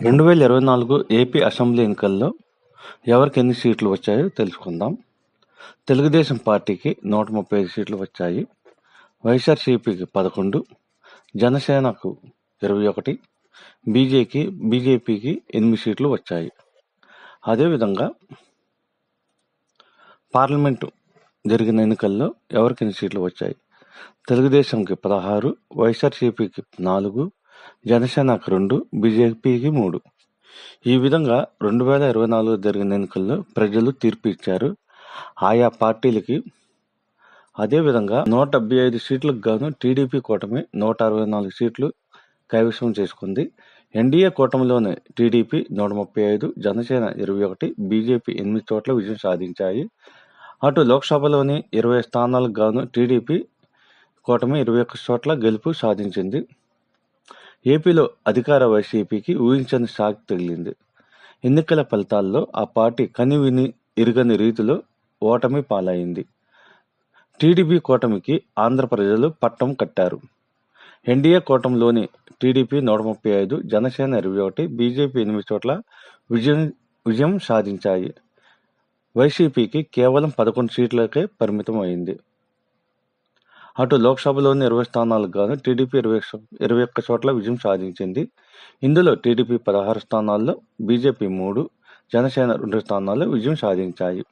2024 AP assembly ఎన్నికల్లో ఎవరికి ఎన్ని సీట్లు వచ్చాయో తెలుసుకుందాం. తెలుగుదేశం పార్టీకి 135 సీట్లు వచ్చాయి. వైఎస్ఆర్సీపీకి 11, జనసేనకు 21, బీజేపీకి 8 సీట్లు వచ్చాయి. అదేవిధంగా పార్లమెంటు జరిగిన ఎన్నికల్లో ఎవరికి ఎన్ని సీట్లు వచ్చాయి? తెలుగుదేశంకి 16, వైఎస్ఆర్సీపీకి 4, జనసేనకు 2, బీజేపీకి 3. ఈ విధంగా 2024 జరిగిన ఎన్నికల్లో ప్రజలు తీర్పు ఇచ్చారు ఆయా పార్టీలకి. అదేవిధంగా 175 సీట్లకు గాను టీడీపీ కూటమి 164 సీట్లు కైవసం చేసుకుంది. ఎన్డీఏ కూటమిలోని టీడీపీ 135, జనసేన 21, బీజేపీ 8 చోట్ల విజయం సాధించాయి. అటు లోక్సభలోని 20 స్థానాలకు గాను టీడీపీ కూటమి 21 చోట్ల గెలుపు సాధించింది. ఏపీలో అధికార వైసీపీకి ఊహించని షాక్ తగిలింది. ఎన్నికల ఫలితాల్లో ఆ పార్టీ కనివిని ఎరుగని రీతిలో ఓటమి పాలైంది. టీడీపీ కూటమికి ఆంధ్ర ప్రజలు పట్టం కట్టారు. ఎన్డీఏ కూటమిలోని టీడీపీ 135, జనసేన 21, బీజేపీ 8 చోట్ల విజయం సాధించాయి. వైసీపీకి కేవలం 11 సీట్లకే పరిమితం అయింది. అటు లోక్సభలోని 20 స్థానాలకు గాను టీడీపీ 21 చోట్ల విజయం సాధించింది. ఇందులో టీడీపీ 16 స్థానాల్లో, బీజేపీ 3, జనసేన 2 స్థానాల్లో విజయం సాధించాయి.